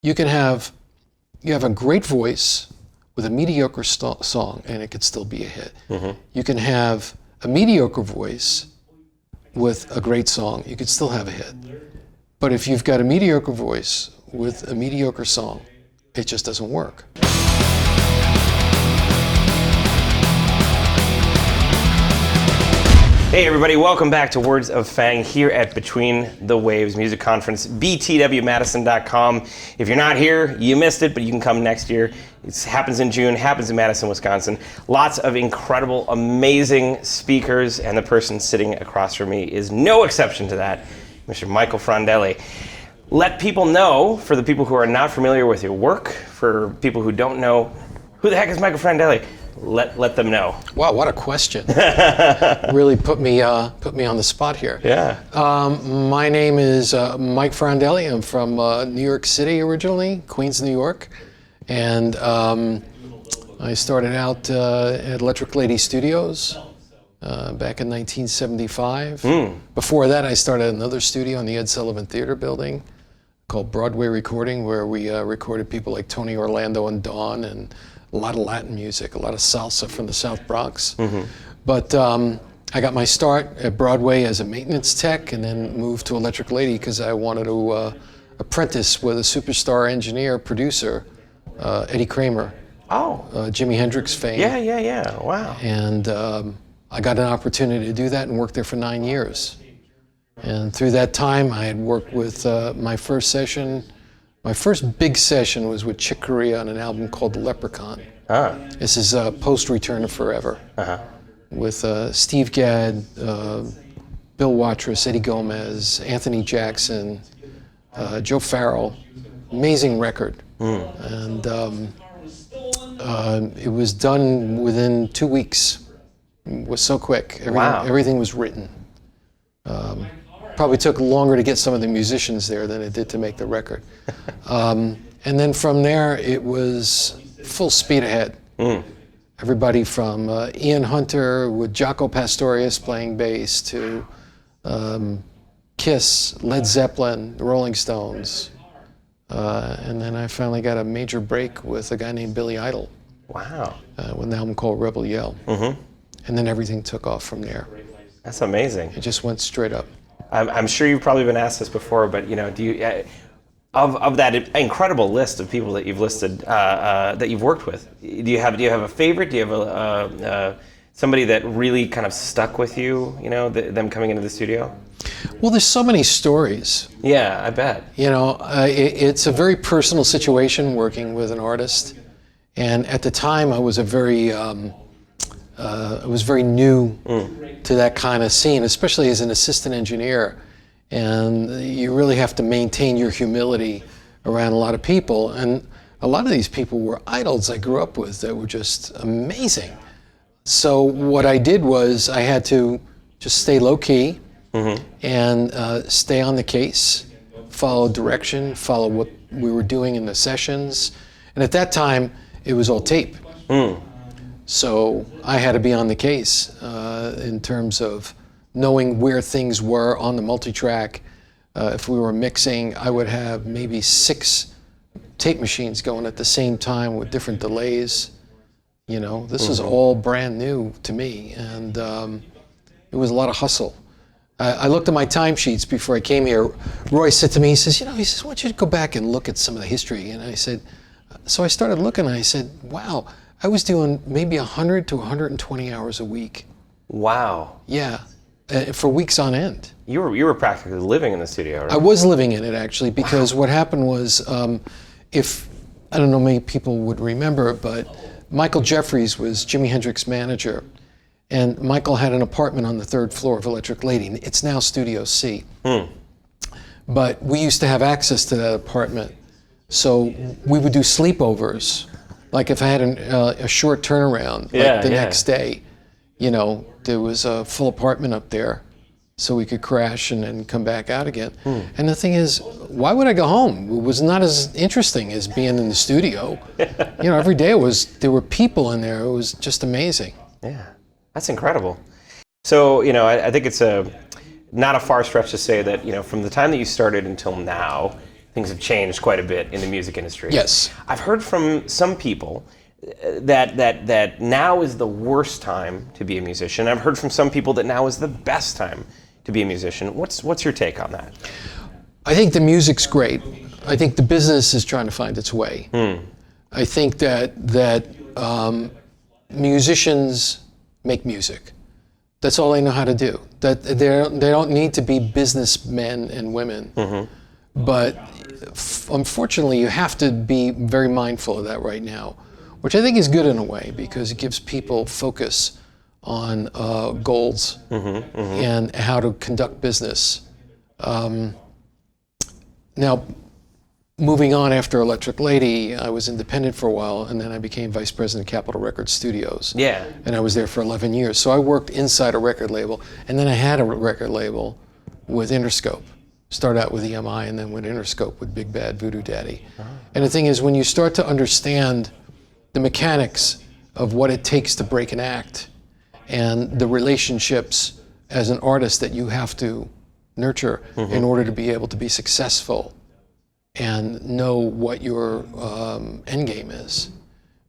you have a great voice with a mediocre song, and it could still be a hit. Mm-hmm. You can have a mediocre voice with a great song, you could still have a hit. But if you've got a mediocre voice with a mediocre song, it just doesn't work. Hey everybody, welcome back to Words of Fang here at Between the Waves Music Conference, btwmadison.com. If you're not here, you missed it, but you can come next year. It happens in June, happens in Madison, Wisconsin. Lots of incredible, amazing speakers, and the person sitting across from me is no exception to that, Mr. Michael Frondelli. Let people know, for the people who are not familiar with your work, for people who don't know, who the heck is Michael Frondelli? Let them know. Wow, what a question. Really put me on the spot here. Yeah. My name is Mike Frondelli. I'm from New York City originally, Queens, New York. And I started out at Electric Lady Studios back in 1975. Before that, I started another studio in the Ed Sullivan Theater building called Broadway Recording, where we recorded people like Tony Orlando and Dawn, and a lot of Latin music, a lot of salsa from the South Bronx. Mm-hmm. But I got my start at Broadway as a maintenance tech, and then moved to Electric Lady because I wanted to apprentice with a superstar engineer, producer, Eddie Kramer. Oh. Jimi Hendrix fame. Yeah. Wow. And I got an opportunity to do that and worked there for 9 years. And through that time, I had worked with my first big session was with Chick Corea on an album called The Leprechaun. This is post Return of Forever, with Steve Gadd, Bill Watrous, Eddie Gomez, Anthony Jackson, Joe Farrell. Amazing record. And it was done within 2 weeks. It was so quick. Everything was written. Probably took longer to get some of the musicians there than it did to make the record. And then from there, it was full speed ahead. Everybody from Ian Hunter with Jaco Pastorius playing bass to Kiss, Led Zeppelin, the Rolling Stones. And then I finally got a major break with a guy named Billy Idol. Wow. With an album called Rebel Yell. Mm-hmm. And then everything took off from there. That's amazing. It just went straight up. I'm sure you've probably been asked this before, but do you, of that incredible list of people that you've listed that you've worked with, do you have a favorite? Do you have somebody that really kind of stuck with you? Them coming into the studio. Well, there's so many stories. Yeah, I bet. It's a very personal situation working with an artist, and at the time I was very new to that kind of scene, especially as an assistant engineer. And you really have to maintain your humility around a lot of people. And a lot of these people were idols I grew up with that were just amazing. So what I did was I had to just stay low key and stay on the case, follow direction, follow what we were doing in the sessions. And at that time, it was all tape. So I had to be on the case in terms of knowing where things were on the multi-track. If we were mixing, I would have maybe 6 tape machines going at the same time with different delays. This was all brand new to me, and it was a lot of hustle. I looked at my timesheets before I came here. Roy said to me, he says, why don't you go back and look at some of the history? And I said, so I started looking, and I said, wow, I was doing maybe 100 to 120 hours a week. Wow. Yeah, for weeks on end. You were practically living in the studio, right? I was living in it, actually, because what happened was, if, I don't know, many people would remember, but Michael Jeffries was Jimi Hendrix's manager, and Michael had an apartment on the 3rd floor of Electric Lady. It's now Studio C. But we used to have access to that apartment, so we would do sleepovers. Like if I had a short turnaround, like the next day, there was a full apartment up there, so we could crash and then come back out again. And the thing is, why would I go home? It was not as interesting as being in the studio. Every day there were people in there. It was just amazing. Yeah, that's incredible. So, I think it's not a far stretch to say that, from the time that you started until now, things have changed quite a bit in the music industry. Yes. I've heard from some people that now is the worst time to be a musician. I've heard from some people that now is the best time to be a musician. What's your take on that? I think the music's great. I think the business is trying to find its way. I think that musicians make music. That's all they know how to do. That they don't need to be businessmen and women. But unfortunately, you have to be very mindful of that right now, which I think is good in a way because it gives people focus on goals and how to conduct business. Now, moving on after Electric Lady, I was independent for a while, and then I became vice president of Capitol Records Studios. Yeah. And I was there for 11 years. So I worked inside a record label, and then I had a record label with Interscope. Started out with EMI, and then with Interscope with Big Bad Voodoo Daddy. And the thing is, when you start to understand the mechanics of what it takes to break an act, and the relationships as an artist that you have to nurture in order to be able to be successful and know what your end game is.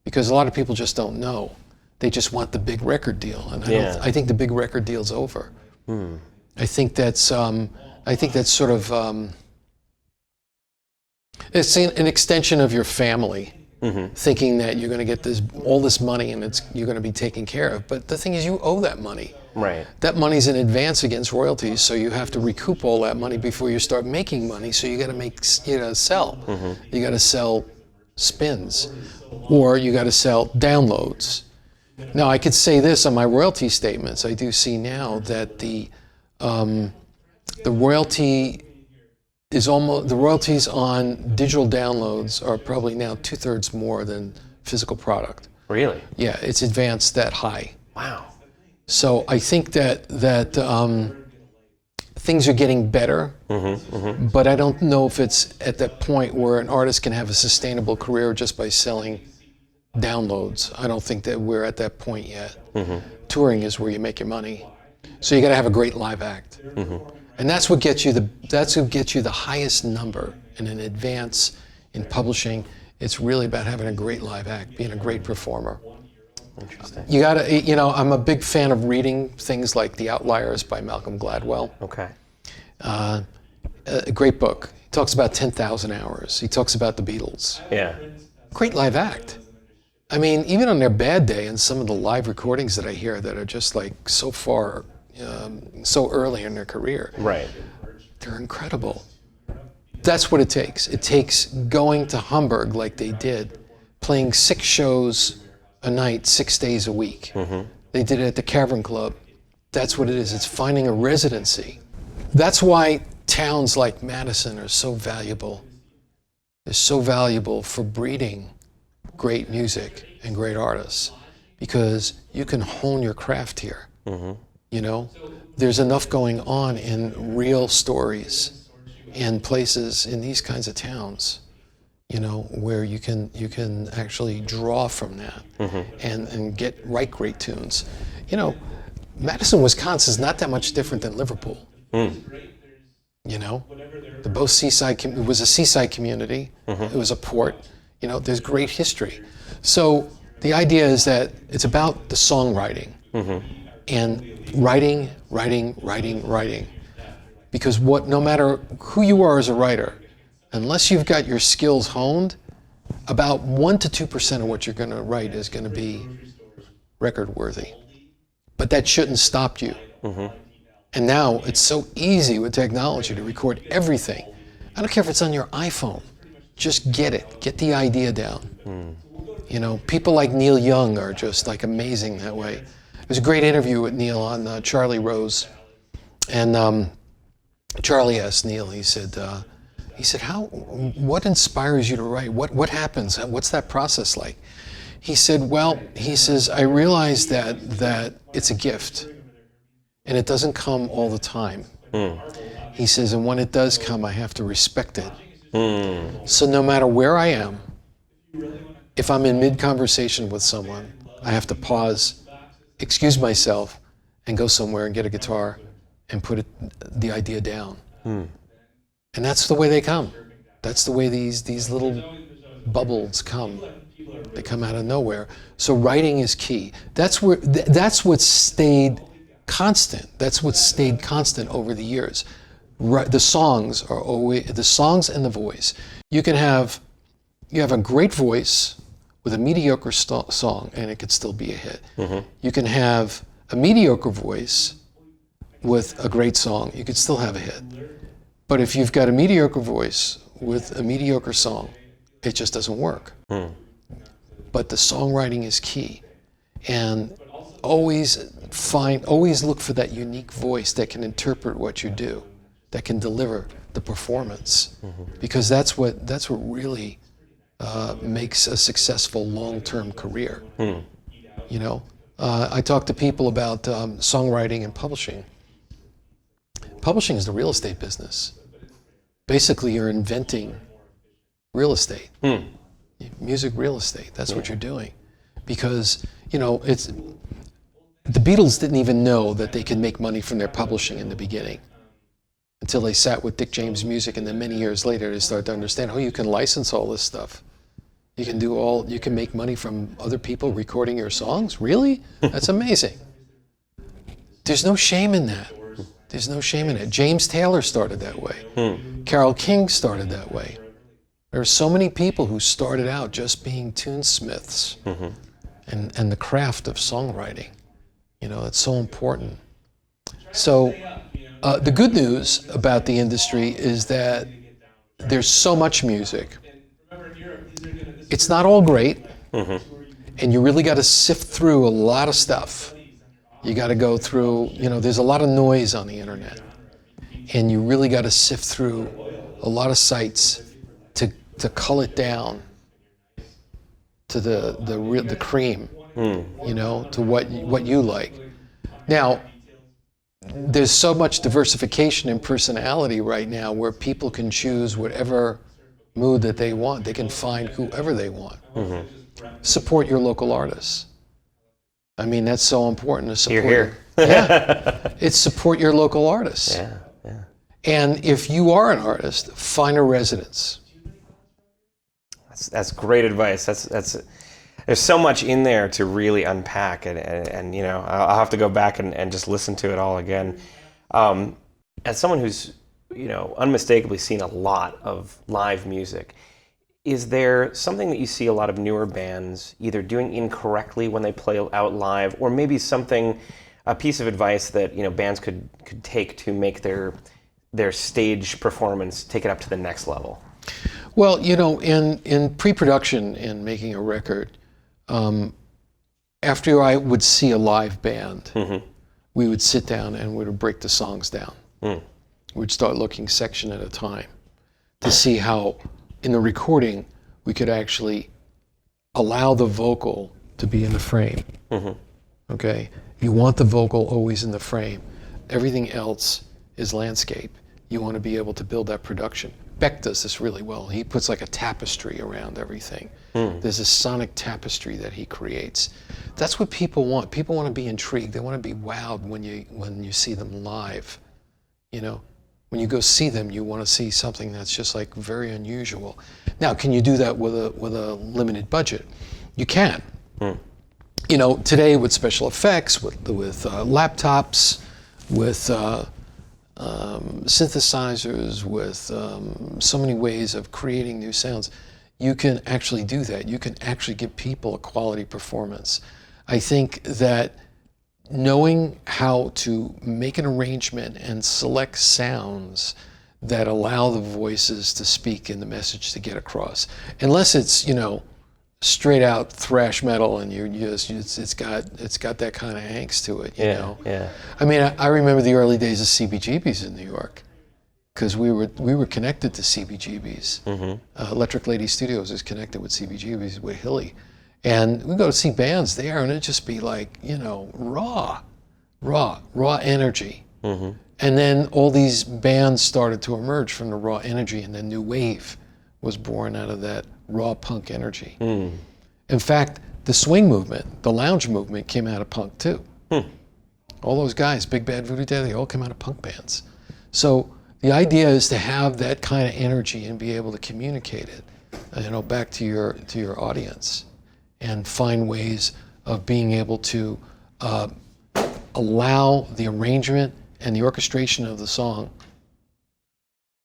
Because a lot of people just don't know. They just want the big record deal. And I think the big record deal's over. I think that's sort of, it's an extension of your family. Thinking that you're going to get all this money and you're going to be taken care of. But the thing is, you owe that money. Right. That money's in advance against royalties, so you have to recoup all that money before you start making money. So you got to sell. You got to sell spins, or you got to sell downloads. Now, I could say this on my royalty statements. I do see now that the royalties on digital downloads are probably now 2/3 more than physical product. Really? Yeah, it's advanced that high. Wow. So I think that things are getting better, but I don't know if it's at that point where an artist can have a sustainable career just by selling downloads. I don't think that we're at that point yet. Touring is where you make your money. So you got to have a great live act. And that's what gets you the highest number in an advance in publishing. It's really about having a great live act, being a great performer. Interesting. You gotta, I'm a big fan of reading things like The Outliers by Malcolm Gladwell. Okay. A great book. He talks about 10,000 hours. He talks about the Beatles. Yeah. Great live act. I mean, even on their bad day, and some of the live recordings that I hear that are just like so far, so early in their career. Right. They're incredible. That's what it takes. It takes going to Hamburg like they did, playing 6 shows a night, 6 days a week. They did it at the Cavern Club. That's what it is. It's finding a residency. That's why towns like Madison are so valuable. They're so valuable for breeding great music and great artists, because you can hone your craft here. There's enough going on in real stories in places in these kinds of towns, where you can actually draw from that and write great tunes. Madison, Wisconsin is not that much different than Liverpool. The both seaside, it was a seaside community. It was a port. There's great history. So the idea is that it's about the songwriting and writing. Because no matter who you are as a writer, unless you've got your skills honed, about 1% to 2% of what you're going to write is going to be record worthy. But that shouldn't stop you. And now it's so easy with technology to record everything. I don't care if it's on your iPhone. Just get the idea down. People like Neil Young are just like amazing that way. It was a great interview with Neil on Charlie Rose. And Charlie asked Neil, he said, what inspires you to write? What happens? What's that process like? He said, I realize that it's a gift and it doesn't come all the time. He says, and when it does come, I have to respect it. So no matter where I am, if I'm in mid-conversation with someone, I have to pause, excuse myself, and go somewhere and get a guitar and put the idea down. And that's the way they come. That's the way these little bubbles come. They come out of nowhere. So writing is key. That's what stayed constant. That's what stayed constant over the years. The songs are always the songs and the voice. You have a great voice with a mediocre song, and it could still be a hit. Mm-hmm. You can have a mediocre voice with a great song. You could still have a hit. But if you've got a mediocre voice with a mediocre song, it just doesn't work. Mm. But the songwriting is key, and always look for that unique voice that can interpret what you do, that can deliver the performance, mm-hmm. because that's what really makes a successful long-term career. Mm. You know, I talk to people about songwriting and publishing. Publishing is the real estate business. Basically, you're inventing real estate, music real estate. That's what you're doing, because you know the Beatles didn't even know that they could make money from their publishing in the beginning, until they sat with Dick James Music, and then many years later they started to understand, oh, you can license all this stuff. You can make money from other people recording your songs? Really? That's amazing. There's no shame in that. There's no shame in it. James Taylor started that way. Carole King started that way. There are so many people who started out just being tunesmiths, and the craft of songwriting. You know, it's so important. So the good news about the industry is that there's so much music. It's not all great, and you really got to sift through a lot of stuff. You got to go through, you know, there's a lot of noise on the internet, and you really got to sift through a lot of sites to cull it down to the cream, you know, to what you like. Now, there's so much diversification in personality right now where people can choose whatever mood that they want. They can find whoever they want. Support your local artists. I mean, that's so important to support. Here. Yeah, it's support your local artists. Yeah, yeah. And if you are an artist, find a residence. That's great advice. That's there's so much in there to really unpack, and you know, I'll have to go back and just listen to it all again. As someone who's, you know, unmistakably seen a lot of live music, is there something that you see a lot of newer bands either doing incorrectly when they play out live, or maybe a piece of advice that, you know, bands could take to make their stage performance take it up to the next level? Well, you know, in pre-production, in making a record, after I would see a live band, we would sit down and we would break the songs down. We'd start looking section at a time to see how, in the recording, we could actually allow the vocal to be in the frame. Okay? You want the vocal always in the frame. Everything else is landscape. You want to be able to build that production. Beck does this really well. He puts like a tapestry around everything. There's a sonic tapestry that he creates. That's what people want. People want to be intrigued. They want to be wowed when you see them live. You know, when you go see them, you want to see something that's just like very unusual. Now, can you do that with a limited budget? You can. You know, today with special effects, with laptops, with synthesizers, with so many ways of creating new sounds, you can actually do that. You can actually give people a quality performance. I think that knowing how to make an arrangement and select sounds that allow the voices to speak and the message to get across, unless it's, you know, straight out thrash metal and it's got that kind of angst to it, you know. Yeah. I mean, I remember the early days of CBGB's in New York, because we were connected to CBGB's. Electric Lady Studios is connected with CBGB's with Hilly, and we go to see bands there, and it'd just be like, you know, raw energy. And then all these bands started to emerge from the raw energy, and then New Wave was born out of that raw punk energy. In fact, the swing movement, the lounge movement, came out of punk too. All those guys, Big Bad Voodoo Daddy, they all came out of punk bands. So the idea is to have that kind of energy and be able to communicate it, back to your audience, and find ways of being able to allow the arrangement and the orchestration of the song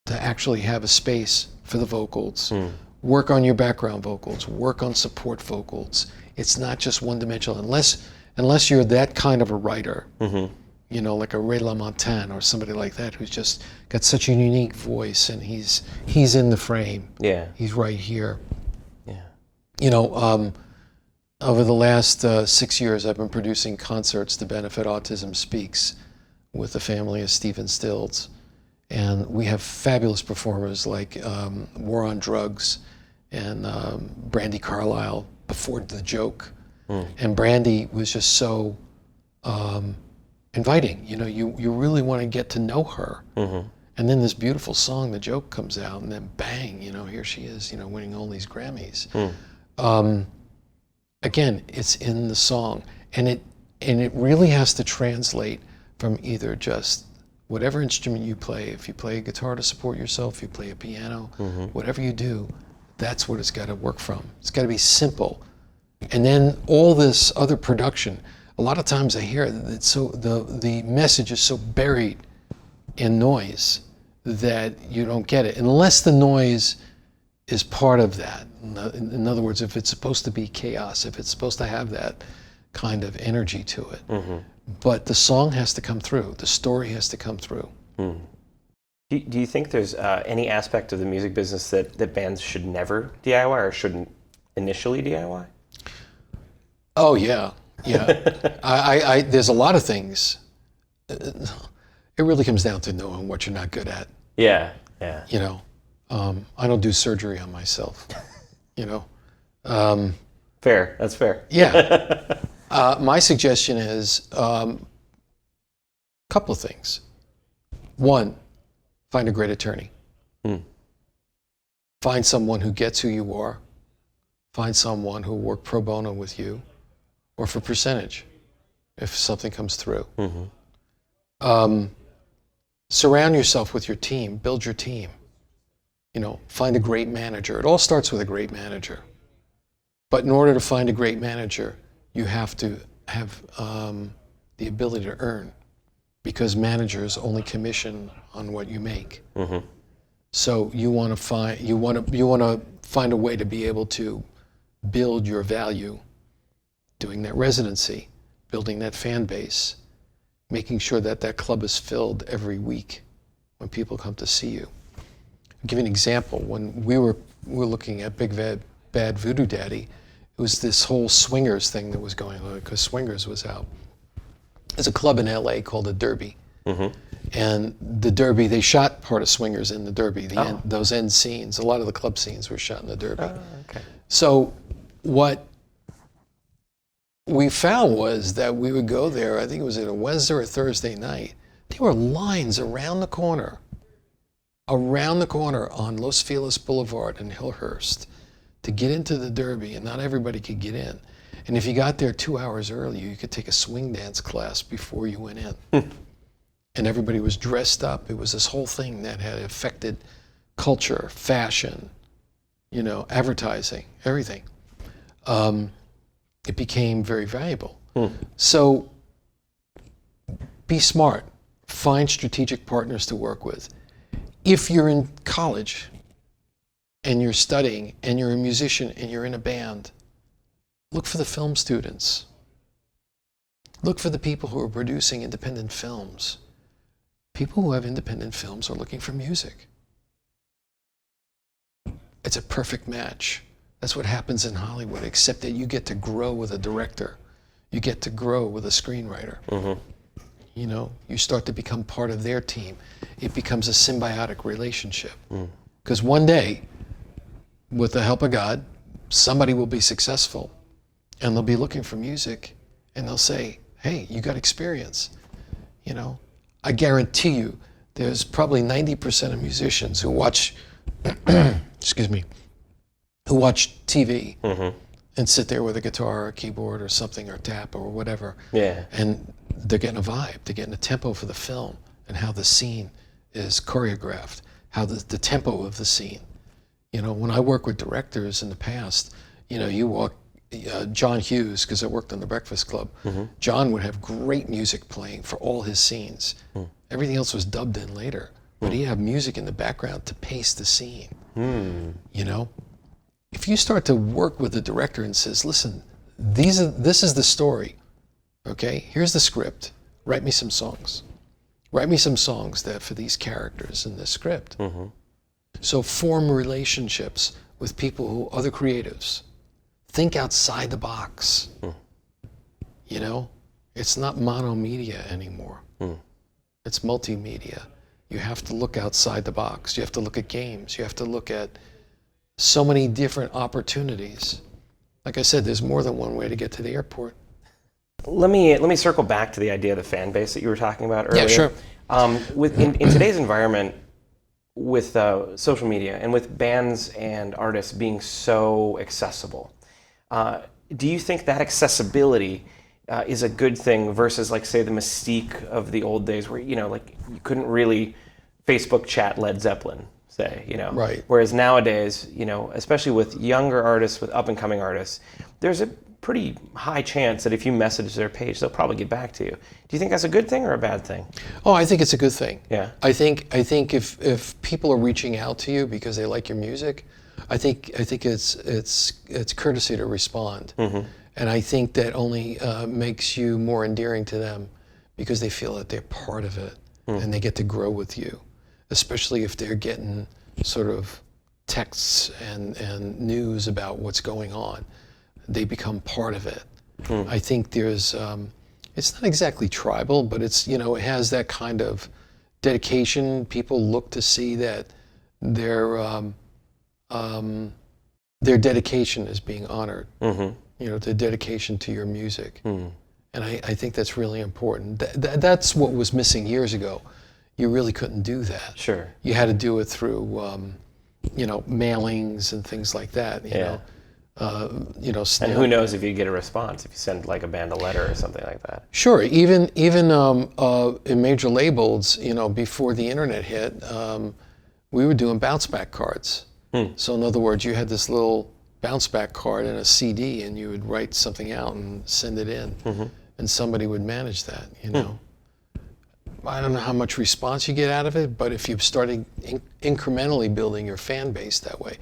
to actually have a space for the vocals. Work on your background vocals, work on support vocals. It's not just one-dimensional, unless you're that kind of a writer, like a Ray LaMontagne or somebody like that, who's just got such a unique voice, and he's in the frame. Yeah. He's right here. Yeah. Over the last 6 years, I've been producing concerts to benefit Autism Speaks with the family of Stephen Stills. And we have fabulous performers like War on Drugs and Brandy Carlisle before The Joke. And Brandy was just so inviting. You really want to get to know her. And then this beautiful song, The Joke, comes out, and then bang, here she is, winning all these Grammys. Again, it's in the song, and it really has to translate from either just whatever instrument you play. If you play a guitar to support yourself, you play a piano, whatever you do, that's what it's got to work from. It's got to be simple. And then all this other production, a lot of times I hear that the message is so buried in noise that you don't get it, unless the noise is part of that. In other words, if it's supposed to be chaos, if it's supposed to have that kind of energy to it. But the song has to come through. The story has to come through. Do you think there's any aspect of the music business that bands should never DIY or shouldn't initially DIY? Oh, yeah. I there's a lot of things. It really comes down to knowing what you're not good at. Yeah. I don't do surgery on myself. Fair. That's fair. Yeah. My suggestion is a couple of things. One, find a great attorney. Find someone who gets who you are. Find someone who will work pro bono with you, or for percentage if something comes through. Surround yourself with your team. Build your team. Find a great manager. It all starts with a great manager. But in order to find a great manager, you have to have the ability to earn, because managers only commission on what you make. So you want to find a way to be able to build your value, doing that residency, building that fan base, making sure that club is filled every week when people come to see you. I'll give you an example. When we were looking at Big Bad Voodoo Daddy, it was this whole Swingers thing that was going on, because Swingers was out. There's a club in LA called the Derby. And the Derby, they shot part of Swingers in the Derby. Those end scenes, a lot of the club scenes were shot in the Derby. So what we found was that we would go there, I think it was a Wednesday or Thursday night. There were lines around the corner on Los Feliz Boulevard in Hillhurst to get into the Derby, and not everybody could get in. And if you got there 2 hours early, you could take a swing dance class before you went in. And everybody was dressed up. It was this whole thing that had affected culture, fashion, advertising, everything. It became very valuable. So be smart. Find strategic partners to work with. If you're in college and you're studying and you're a musician and you're in a band, look for the film students. Look for the people who are producing independent films. People who have independent films are looking for music. It's a perfect match. That's what happens in Hollywood, except that you get to grow with a director. You get to grow with a screenwriter. You start to become part of their team. It becomes a symbiotic relationship. Because one day, with the help of God, somebody will be successful, and they'll be looking for music, and they'll say, hey, you got experience. I guarantee you, there's probably 90% of musicians who watch, who watch TV and sit there with a guitar or a keyboard or something, or tap or whatever. And they're getting a vibe, they're getting a tempo for the film and how the scene is choreographed, how the tempo of the scene. You know, when I work with directors in the past, you know, you walk, John Hughes, because I worked on The Breakfast Club, John would have great music playing for all his scenes. Everything else was dubbed in later, but he'd have music in the background to pace the scene. You know, if you start to work with the director and says, listen, this is the story, okay? Here's the script. Write me some songs. Write me some songs that for these characters in this script. So form relationships with people who, other creatives. Think outside the box. You know, it's not monomedia anymore. It's multimedia. You have to look outside the box. You have to look at games. You have to look at so many different opportunities. Like I said, there's more than one way to get to the airport. Let me circle back to the idea of the fan base that you were talking about earlier. Yeah, sure. In today's environment, with social media and with bands and artists being so accessible, do you think that accessibility is a good thing versus, like, say, the mystique of the old days where, you know, like, you couldn't really Facebook chat Led Zeppelin, say, you know? Right. Whereas nowadays, you know, especially with younger artists, with up-and-coming artists, there's a pretty high chance that if you message their page, they'll probably get back to you. Do you think that's a good thing or a bad thing? Oh, I think it's a good thing. Yeah. I think if people are reaching out to you because they like your music, I think it's courtesy to respond. And I think that only makes you more endearing to them because they feel that they're part of it and they get to grow with you, especially if they're getting sort of texts and news about what's going on. They become part of it. I think there's, it's not exactly tribal, but it's, you know, it has that kind of dedication. People look to see that their dedication is being honored. You know, the dedication to your music. And I think that's really important. That's what was missing years ago. You really couldn't do that. Sure. You had to do it through, you know, mailings and things like that, you know. You know, and who knows if you get a response if you send, like, a band a letter or something like that. Sure, even in major labels, you know, before the internet hit, we were doing bounce back cards. So in other words, you had this little bounce back card and a CD, and you would write something out and send it in, and somebody would manage that. You know, I don't know how much response you get out of it, but if you've started incrementally building your fan base that way,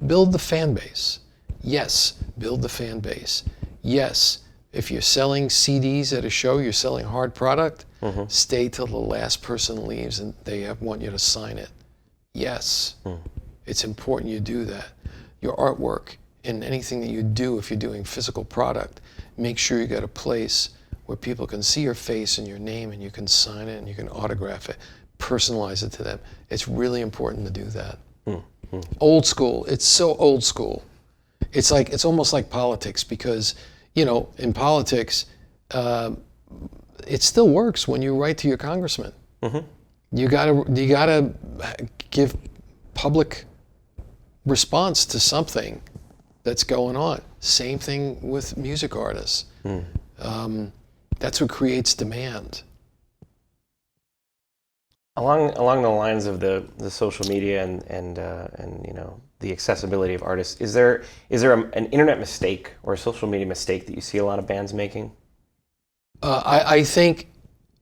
build the fan base. Yes, build the fan base. Yes, if you're selling CDs at a show, you're selling hard product, stay till the last person leaves and they want you to sign it. Yes, it's important you do that. Your artwork and anything that you do, if you're doing physical product, make sure you got a place where people can see your face and your name and you can sign it and you can autograph it, personalize it to them. It's really important to do that. Old school, it's so old school. It's almost like politics because, you know, in politics, it still works when you write to your congressman. You gotta give public response to something that's going on. Same thing with music artists. That's what creates demand. Along the lines of the social media and you know, the accessibility of artists, is there an internet mistake or a social media mistake that you see a lot of bands making? I think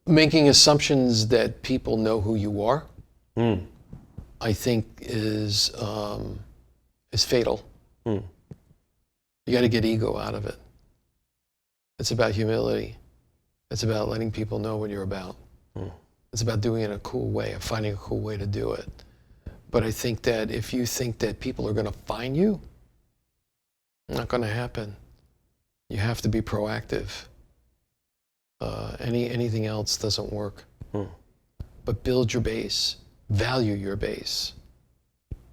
making assumptions that people know who you are, I think is fatal. You got to get ego out of it. It's about humility. It's about letting people know what you're about. It's about doing it in a cool way, of finding a cool way to do it. But I think that if you think that people are going to find you, not going to happen. You have to be proactive. Anything else doesn't work. But build your base. Value your base.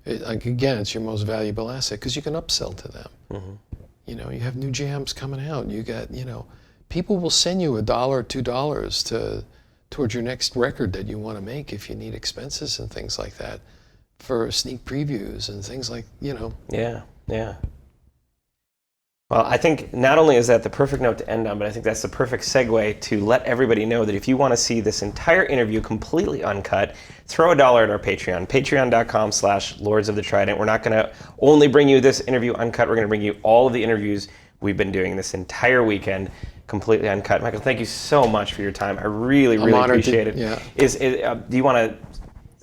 Again, it's your most valuable asset because you can upsell to them. You know, you have new jams coming out. You got, you know, people will send you $1, $2 towards your next record that you want to make if you need expenses and things like that for sneak previews and things like, you know. Yeah. Well, I think not only is that the perfect note to end on, but I think that's the perfect segue to let everybody know that if you want to see this entire interview completely uncut, throw $1 at our Patreon, patreon.com/Lords of the Trident. We're not going to only bring you this interview uncut. We're going to bring you all of the interviews we've been doing this entire weekend completely uncut. Michael, thank you so much for your time. I really, really appreciate it. Yeah. Do you want to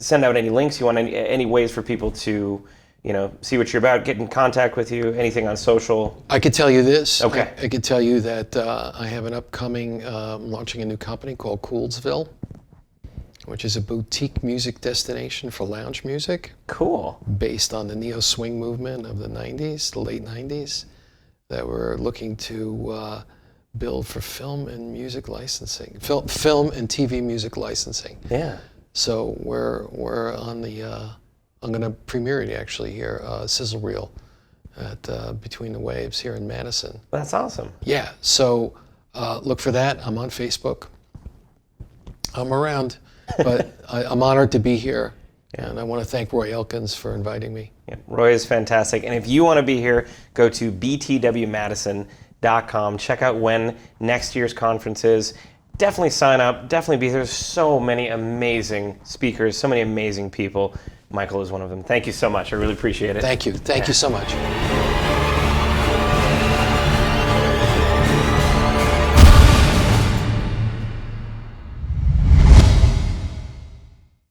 send out any links? You want any ways for people to see what you're about, get in contact with you, anything on social? I could tell you this. Okay. I could tell you that I have an upcoming, launching a new company called Coolsville, which is a boutique music destination for lounge music. Cool. Based on the neo-swing movement of the 90s, the late 90s, that we're looking to build for film and music licensing, film and TV music licensing. Yeah. So we're on the, I'm going to premiere it actually here, sizzle reel at Between the Waves here in Madison. That's awesome. Yeah, so look for that. I'm on Facebook. I'm around, but I'm honored to be here. And I want to thank Roy Elkins for inviting me. Yeah, Roy is fantastic. And if you want to be here, go to btwmadison.com. Check out when next year's conference is. Definitely sign up. Definitely be there. There's so many amazing speakers, so many amazing people. Michael is one of them. Thank you so much. I really appreciate it. Thank you. Thank you so much.